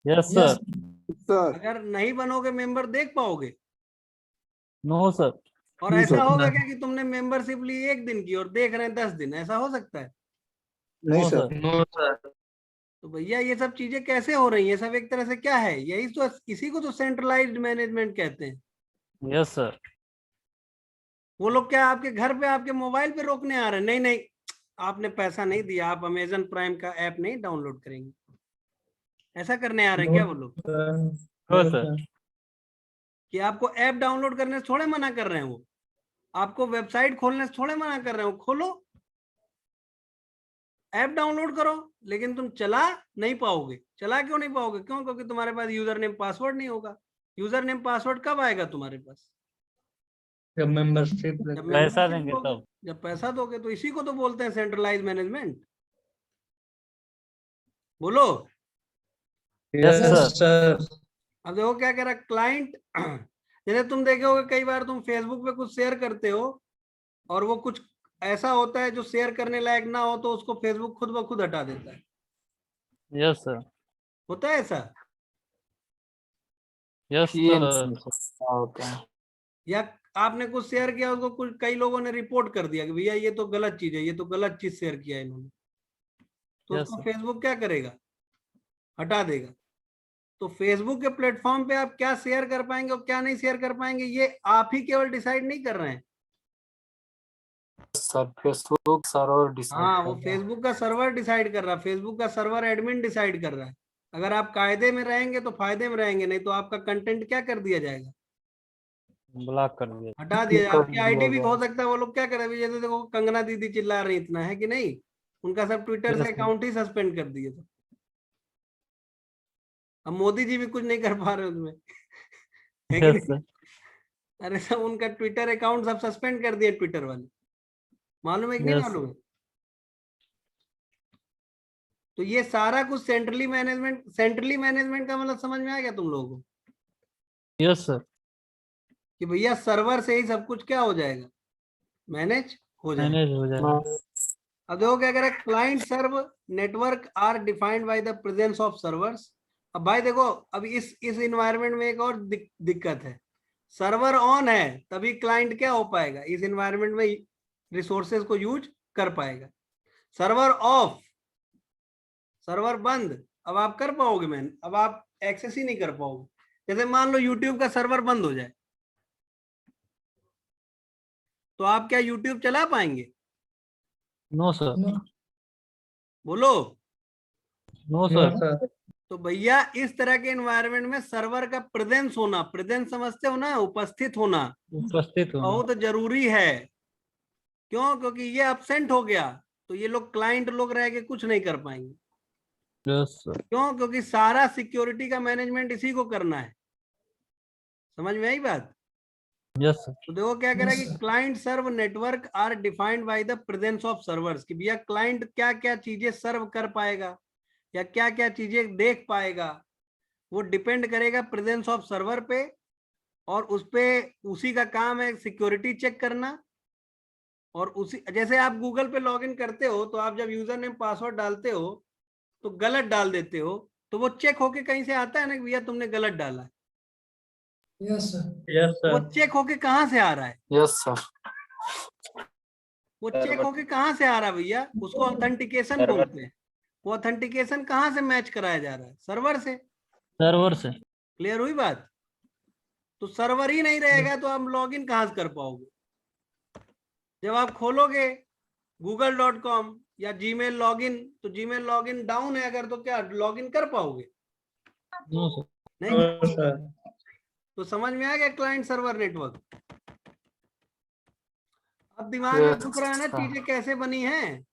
Yes Yes. सर। अगर नहीं बनोगे मेंबर, देख पाओगे। No sir. और नहीं ऐसा सर, होगा नहीं। क्या कि तुमने मेंबरशिप ली 1 दिन की और देख रहे हैं 10 दिन, ऐसा हो सकता है। नहीं सर। No sir. तो भैया ये सब चीजें कैसे हो रही हैं, सब एक तरह से क्या है, यही तो, इसी को तो सेंट्रलाइज्ड मैनेजमेंट कहते हैं। Yes sir. वो लोग क्या आपके घर पे, आपके मोबाइल पे रोकने आ रहे हैं, नहीं नहीं आपने पैसा नहीं दिया, आप अमेजन प्राइम का ऐप नहीं डाउनलोड करेंगे, ऐसा करने आ रहे हैं नो क्या वो लोग। Sir. No no sir. Sir. कि आपको ऐप डाउनलोड करने से थोड़े मना कर रहे हैं वो, आपको वेबसाइट खोलने से थोड़े मना कर रहे हैं, वो खोलो, ऐप डाउनलोड करो, लेकिन तुम चला नहीं पाओगे। चला क्यों नहीं पाओगे, क्यों, क्योंकि तुम्हारे पास यूजर नेम पासवर्ड नहीं होगा। यूजर नेम पासवर्ड कब आएगा तुम्हारे पास, जब मेंबरशिप जब पैसा मेंबरशिप देंगे दोगे, तब। जब पैसा दोगे। तो इसी को तो बोलते हैं सेंट्रलाइज मैनेजमेंट। बोलो। Yes yes sir. सर। अब देखो क्या कह रहा क्लाइंट। जैसे तुम देखे होगे कई बार तुम फेसबुक पे कुछ शेयर करते हो और वो कुछ ऐसा होता है जो शेयर करने लायक ना हो, तो उसको फेसबुक खुद ब खुद हटा देता है। Yes sir. होता है ऐसा। Yes sir. होता है। या आपने कुछ शेयर किया, उसको कुछ कई लोगों ने रिपोर्ट कर दिया कि भैया ये तो गलत चीज है, ये तो गलत चीज शेयर किया है इन्होंने, तो यस उसको सर। फेसबुक क्या करेगा, हटा देगा। तो फेसबुक के प्लेटफॉर्म पे आप क्या शेयर कर पाएंगे और क्या नहीं शेयर कर पाएंगे, ये आप ही केवल डिसाइड नहीं कर रहे हैं। सर फेसबुक सर्वर डिसाइड हाँ, कर वो रहा है। फेसबुक का सर्वर डिसाइड कर रहा है, फेसबुक का सर्वर एडमिन डिसाइड कर रहा है। अगर आप कायदे में रहेंगे तो फायदे में रहेंगे, नहीं तो आपका कंटेंट क्या कर दिया जाएगा, ब्लॉक कर दिया। हटा दिया जाएगा। कर आपकी आईडी दिया भी जाए। हो सकता है वो लोग क्या करें, जैसे देखो कंगना दीदी चिल्ला रही इतना है कि नहीं, उनका सब ट्विटर से यस सर। अकाउंट ही सस्पेंड कर दिए। तो अब मोदी जी भी कुछ नहीं कर पा रहे उसमें, है कि यस नहीं। सर। अरे सब उनका ट्विटर अकाउंट सब सस्पेंड कर दिए ट्विटर वाले, मालूम है कि नहीं यस मालूम है। तो ये सारा कुछ सेंट्रली मैनेजमेंट, सेंट्रली मैनेजमेंट का मतलब समझ में आ गया तुम लोगों को, यस सर। कि भैया सर्वर से ही सब कुछ क्या हो जाएगा, मैनेज हो जाएगा। मैनेज हो जाएगा। अब देखो क्या कह रहा है, client server network are defined by the presence of servers. अब भाई देखो, अब इस इन्वायरमेंट में एक और दिक्कत है, सर्वर ऑन है तभी क्लाइंट क्या हो पाएगा, इस इन्वायरमेंट में रिसोर्सेज को यूज कर पाएगा। सर्वर ऑफ, सर्वर बंद, अब आप कर पाओगे मैन, अब आप एक्सेस ही नहीं कर पाओगे। जैसे मान लो यूट्यूब का सर्वर बंद हो जाए, तो आप क्या यूट्यूब चला पाएंगे, नो सर। बोलो। No no sir. सर। तो भैया इस तरह के एनवायरनमेंट में सर्वर का प्रेजेंस होना, प्रेजेंस समझते हो ना, उपस्थित होना उपस्थित होना। बहुत जरूरी है। क्यों? क्योंकि ये अब्सेंट हो गया तो ये लोग क्लाइंट लोग रह के कुछ नहीं कर पाएंगे। Yes sir. क्यों? क्योंकि सारा सिक्योरिटी का मैनेजमेंट इसी को करना है। समझ में आई बात? Yes sir. तो देखो क्या कह रहा है कि client server network are defined by the presence of servers, कि भैया क्लाइंट क्या क्या चीजें सर्व कर पाएगा या क्या क्या चीजें देख पाएगा, वो डिपेंड करेगा प्रेजेंस ऑफ सर्वर पे, और उस पे उसी का काम है सिक्योरिटी चेक करना। और उसी जैसे आप गूगल पे लॉगिन करते हो तो आप जब यूजर नेम पासवर्ड डालते हो तो गलत डाल देते हो, तो वो चेक होके कहीं से आता है ना कि भैया तुमने गलत डाला है। Yes sir. वो चेक होके कहाँ से आ रहा है? Yes sir. वो चेक होके कहाँ से आ रहा है भैया? उसको ऑथेंटिकेशन बोलते हैं। वो ऑथेंटिकेशन कहाँ से मैच कराया जा रहा है? सर्वर से। सर्वर से। क्लियर हुई बात? तो सर्वर ही नहीं रहेगा तो आप लॉगिन कहाँ से कर पाओगे? जब आप खोलोगे google.com या जीमेल लॉगिन, तो जीमेल लॉगिन डाउन है अगर, तो क्या लॉगिन कर पाओगे? No sir. नहीं कर पाओगे। तो समझ में आ गया क्लाइंट सर्वर नेटवर्क? अब दिमाग में घुस रहा है ना चीजें कैसे बनी हैं,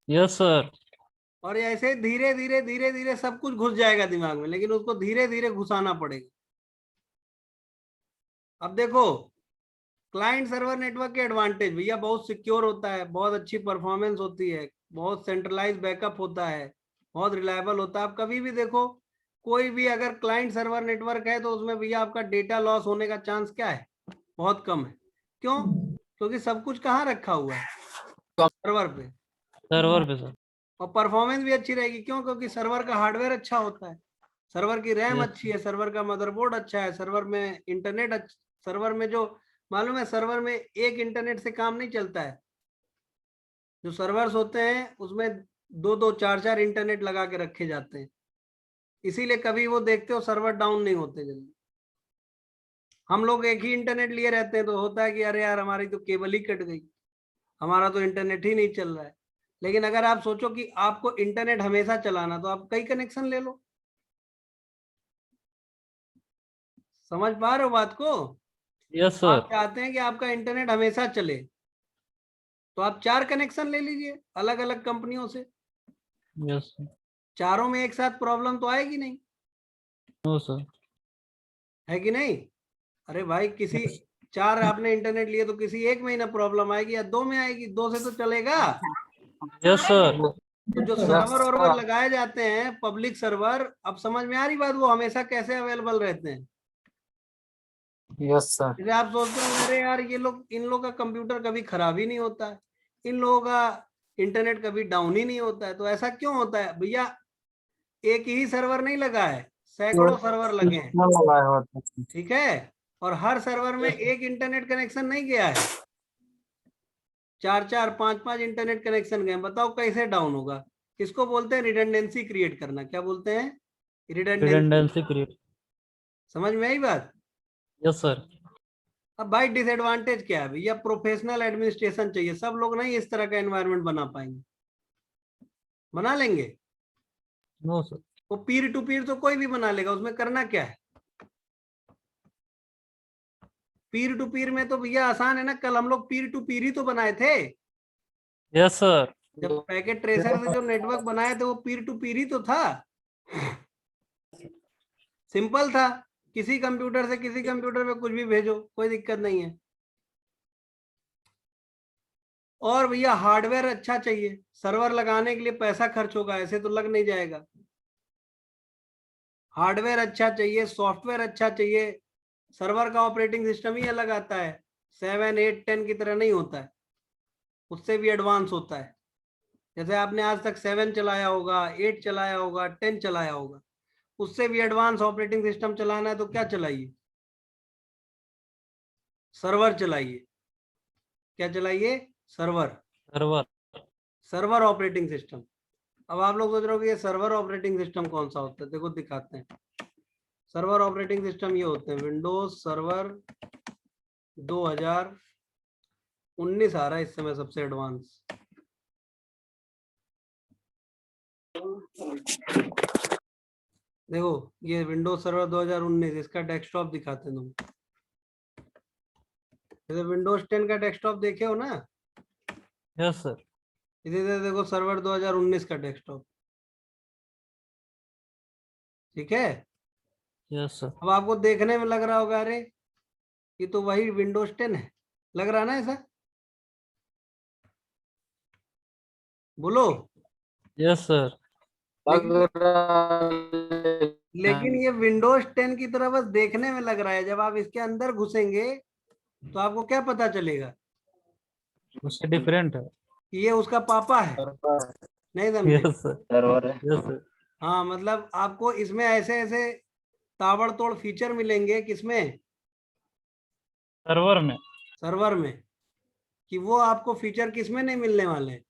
यस सर। और ऐसे धीरे धीरे धीरे धीरे सब कुछ घुस जाएगा दिमाग में, लेकिन उसको धीरे धीरे घुसाना पड़ेगा। अब देखो क्लाइंट सर्वर नेटवर्क के एडवांटेज भैया, बहुत सिक्योर होता है, बहुत अच्छी परफॉर्मेंस होती है, बहुत सेंट्रलाइज बैकअप होता है, बहुत रिलायबल होता है। आप कभी भी देखो कोई भी अगर क्लाइंट सर्वर नेटवर्क है तो उसमें भैया आपका डेटा लॉस होने का चांस क्या है? बहुत कम है। क्यों? क्योंकि सब कुछ कहाँ रखा हुआ है? सर्वर पे। सर्वर पे सर। और परफॉर्मेंस भी अच्छी रहेगी। क्यों? क्योंकि सर्वर का हार्डवेयर अच्छा होता है, सर्वर की रैम Yes. अच्छी है, सर्वर का मदरबोर्ड अच्छा है, सर्वर में इंटरनेट सर्वर में जो मालूम है, सर्वर में एक इंटरनेट से काम नहीं चलता है। जो सर्वर्स होते हैं उसमें दो दो चार चार इंटरनेट लगा के रखे जाते हैं, इसीलिए कभी वो देखते हो सर्वर डाउन नहीं होते जल्दी। हम लोग एक ही इंटरनेट लिए रहते हैं तो होता है कि अरे यार हमारी तो केबल ही कट गई, हमारा तो इंटरनेट ही नहीं चल रहा है। लेकिन अगर आप सोचो कि आपको इंटरनेट हमेशा चलाना, तो आप कई कनेक्शन ले लो। समझ पा रहे हो बात को? यस आप सर। चाहते हैं कि आपका इंटरनेट हमेशा चले, तो आप 4 कनेक्शन ले लीजिए अलग अलग कंपनियों से। Yes sir. चारों में एक साथ प्रॉब्लम तो आएगी नहीं, नो सर। है कि नहीं? अरे भाई किसी 4 आपने इंटरनेट लिए तो किसी एक में ही ना प्रॉब्लम आएगी या 2 में आएगी, 2 से तो चलेगा। Yes sir. तो जो सर्वर वर्वर लगाए जाते हैं पब्लिक सर्वर, अब समझ में आ रही बात, वो हमेशा कैसे अवेलेबल रहते हैं? Yes sir. जैसे आप सोचते हो अरे यार ये लोग, इन लोगों का कंप्यूटर कभी खराब ही नहीं होता है, इन लोगों का इंटरनेट कभी डाउन ही नहीं होता है, तो ऐसा क्यों होता है भैया? एक ही सर्वर नहीं लगा है, सैकड़ों सर्वर लगे हैं, ठीक है? और हर सर्वर में एक इंटरनेट कनेक्शन नहीं गया है, 4 4 5 5 इंटरनेट कनेक्शन गए। बताओ कैसे डाउन होगा? इसको बोलते हैं रिडंडेंसी क्रिएट करना। क्या बोलते हैं? रिडंडेंसी। Redundancy create. समझ में आई बात? Yes sir. अब भाई डिसएडवांटेज क्या है भैया? प्रोफेशनल एडमिनिस्ट्रेशन चाहिए, सब लोग नहीं इस तरह का एनवायरनमेंट बना पाएंगे। बना लेंगे? No sir. वो पीर टू पीर तो कोई भी बना लेगा, उसमें करना क्या है? पीर टू पीर में तो भैया आसान है ना, कल हम लोग पीर टू पीर ही तो बनाए थे। Yes sir. जब पैकेट ट्रेसर से जो नेटवर्क बनाए थे वो पीर टू पीर ही तो था, सिंपल था। किसी कंप्यूटर से किसी कंप्यूटर पे कुछ भी भेजो, कोई दिक्कत नहीं है। और भैया हार्डवेयर अच्छा चाहिए, सर्वर लगाने के लिए पैसा खर्च होगा, ऐसे तो लग नहीं जाएगा। हार्डवेयर अच्छा चाहिए, सॉफ्टवेयर अच्छा चाहिए। सर्वर का ऑपरेटिंग सिस्टम ही अलग आता है, 7 8 10 की तरह नहीं होता है, उससे भी एडवांस होता है। जैसे आपने आज तक 7 चलाया होगा, 8 चलाया होगा, 10 चलाया होगा, उससे भी एडवांस ऑपरेटिंग सिस्टम चलाना है तो क्या चलाइए? सर्वर चलाइए। क्या चलाइए? Server. Server. Server operating system. अब आप लोग सोच रहे हो कि ये सर्वर ऑपरेटिंग सिस्टम कौन सा होता है? देखो दिखाते हैं। सर्वर ऑपरेटिंग सिस्टम ये होते हैं, विंडोज सर्वर 2019 आ रहा है इस समय सबसे एडवांस। देखो ये विंडोज सर्वर 2019 इसका डेस्कटॉप दिखाते हैं तुम। जैसे विंडोज 10 का डेस्कटॉप देखे हो ना, यस सर। इधर इधर देखो सर्वर 2019 का डेस्कटॉप, ठीक है। Yes sir. अब आपको देखने में लग रहा होगा अरे ये तो वही विंडोज 10 है, लग रहा ना ऐसा? बोलो। Yes sir. लेकिन ये विंडोज 10 की तरह बस देखने में लग रहा है, जब आप इसके अंदर घुसेंगे तो आपको क्या पता चलेगा उससे डिफरेंट है। कि ये उसका पापा है। नहीं समझे? Yes sir. Yes sir. हाँ मतलब आपको इसमें ऐसे ऐसे ताबड़तोड़ फीचर मिलेंगे, किसमें? सर्वर में। सर्वर में, कि वो आपको फीचर किसमें नहीं मिलने वाले?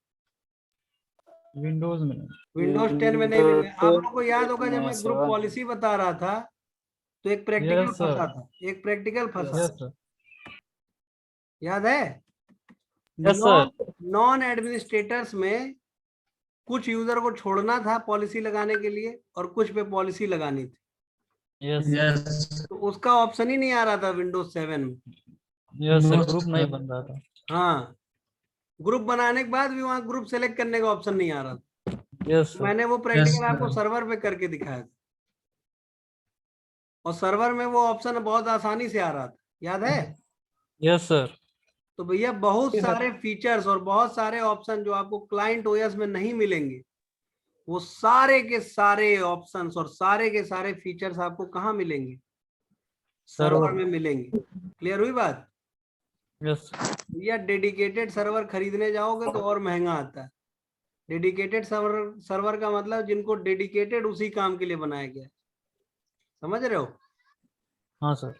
विंडोज में। विंडोज 10 में नहीं मिलने। आप लोगों को याद होगा जब मैं ग्रुप पॉलिसी बता रहा था तो एक प्रैक्टिकल यस सर। फंसा था, एक प्रैक्टिकल फंसा, यस सर। याद है? Yes sir. नॉन एडमिनिस्ट्रेटर्स में कुछ यूजर को छोड़ना था पॉलिसी लगाने के लिए और कुछ पे पॉलिसी लगानी थी, यस तो उसका ऑप्शन ही नहीं आ रहा था विंडोज 7 में। Yes sir. ग्रुप नहीं बन रहा था। हाँ, ग्रुप बनाने के बाद भी वहां ग्रुप सेलेक्ट करने का ऑप्शन नहीं आ रहा था। Yes sir. मैंने वो प्रैक्टिकल आपको सर्वर पे करके दिखाया था, और सर्वर में वो ऑप्शन बहुत आसानी से आ रहा था, याद है? Yes sir. तो भैया बहुत सारे फीचर्स और बहुत सारे ऑप्शन जो आपको क्लाइंट ओएस में नहीं मिलेंगे, वो सारे के सारे ऑप्शंस और सारे के सारे फीचर्स आपको कहाँ मिलेंगे? सर्वर में मिलेंगे। क्लियर हुई बात? यस भैया डेडिकेटेड सर्वर खरीदने जाओगे तो और महंगा आता है। डेडिकेटेड सर्वर, सर्वर का मतलब जिनको डेडिकेटेड उसी काम के लिए बनाया गया है, समझ रहे हो? हाँ सर।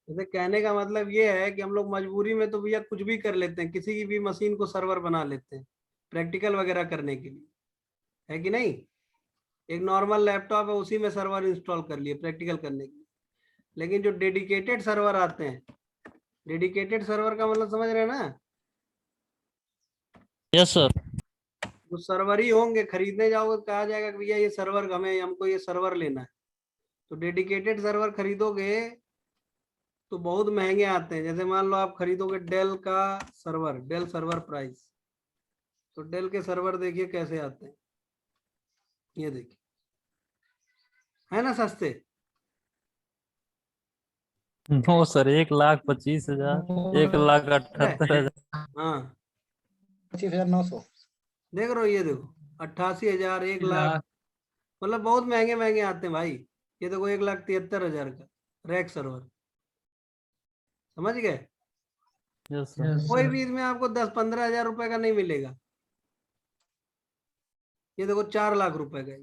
जैसे कहने का मतलब ये है कि हम लोग मजबूरी में तो भैया कुछ भी कर लेते हैं, किसी की भी मशीन को सर्वर बना लेते हैं प्रैक्टिकल वगैरह करने के लिए, है कि नहीं? एक नॉर्मल लैपटॉप है उसी में सर्वर इंस्टॉल कर लिए प्रैक्टिकल करने के लिए। लेकिन जो डेडिकेटेड सर्वर आते हैं, डेडिकेटेड सर्वर का मतलब समझ रहे हैं ना? Yes sir. जो सर्वर ही होंगे, खरीदने जाओगे तो कहा जाएगा कि भैया ये सर्वर हमें, हमको ये सर्वर लेना है। तो डेडिकेटेड सर्वर खरीदोगे तो बहुत महंगे आते हैं। जैसे मान लो आप खरीदोगे डेल का सर्वर, डेल सर्वर प्राइस, तो डेल के सर्वर देखिए कैसे आते हैं, ये देखिए, है ना सस्ते? No sir, 1,25,000, 1,78,000। हाँ 25,900। देख रहे हो, ये देखो 88,000, 1 लाख, मतलब बहुत महंगे महंगे आते हैं भाई। ये देखो 1,73,000 का रैक सर्वर, समझ गए? Yes sir. कोई भी इसमें आपको 10-15 हजार रुपए का नहीं मिलेगा। ये देखो 4 लाख रुपए का,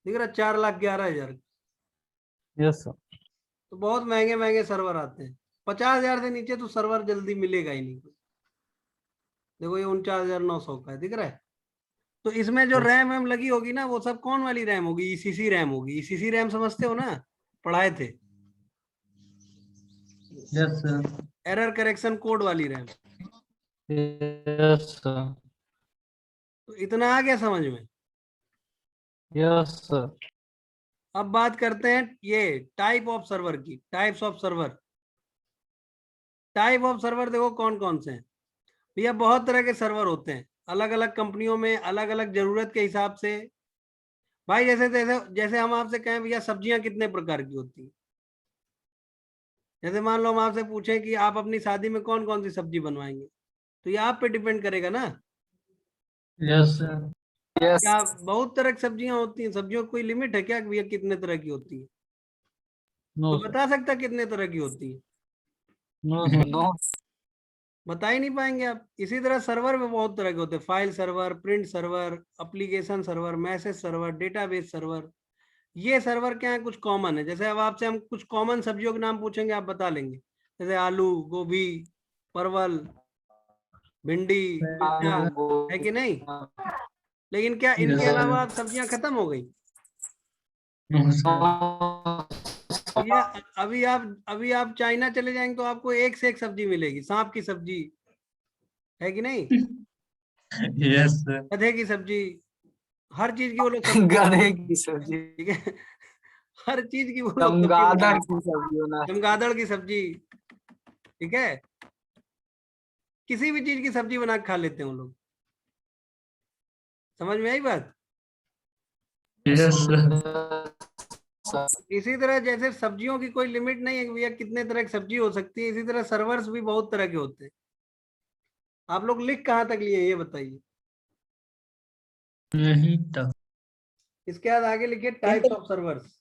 दिख रहा 4,11,000 का। Yes sir. तो बहुत महंगे महंगे सर्वर आते हैं। 50,000 से नीचे तो सर्वर जल्दी मिलेगा ही नहीं। देखो ये 49,900 का है, दिख रहा है? तो इसमें जो रैम वैम लगी होगी ना, वो सब कौन वाली रैम होगी? ईसीसी रैम होगी। ईसीसी रैम समझते हो ना, पढ़ाए थे, yes sir. Error correction code वाली रैम। Yes sir. तो इतना आ गया समझ में? Yes sir. अब बात करते हैं ये टाइप ऑफ सर्वर की, types of server. Type of server देखो कौन कौन से हैं भैया। बहुत तरह के सर्वर होते हैं, अलग अलग कंपनियों में अलग अलग जरूरत के हिसाब से। भाई जैसे जैसे जैसे हम आपसे कहें भैया सब्जियां कितने प्रकार की होती हैं, जैसे मान लो हम आपसे पूछें कि आप अपनी शादी में कौन कौन सी सब्जी बनवाएंगे, तो ये आप पे डिपेंड करेगा ना। Yes sir. क्या बहुत तरह की सब्जियां होती हैं? सब्जियों की कोई लिमिट है क्या कि भैया कितने तरह की होती है? नो तो सर। बता सकता कितने तरह की होती है? No sir. नो। बता ही नहीं पाएंगे आप। इसी तरह सर्वर में बहुत तरह के होते हैं, file server, print server, application server, message server, database server. ये सर्वर क्या है, कुछ कॉमन है। जैसे अब आपसे हम कुछ कॉमन सब्जियों के नाम पूछेंगे, आप बता लेंगे, जैसे आलू, गोभी, परवल, भिंडी, मिर्चा, है कि नहीं? लेकिन क्या इनके अलावा आप सब्जियां खत्म हो गई? भैया अभी आप चाइना चले जाएंगे तो आपको एक से एक सब्जी मिलेगी। सांप की सब्जी, है कि नहीं? Yes sir. गधे की सब्जी, हर चीज की वो लोग सब्जी, गधे की सब्जी, ठीक है, हर चीज की वो लोग सब्जी चमगादड़ बनाते की सब्जी बना, हैं। चमगादड़ की सब्जी, ठीक है, किसी भी चीज की सब्जी बना के खा लेते हैं वो लोग। समझ में आई बात? Yes sir. इसी तरह जैसे सब्जियों की कोई लिमिट नहीं है कि भैया कितने तरह की सब्जी हो सकती है, इसी तरह सर्वर्स भी बहुत तरह के होते हैं। आप लोग लिख कहाँ तक लिए ये बताइए। यही तक। इसके बाद आगे लिखिए टाइप्स ऑफ सर्वर्स।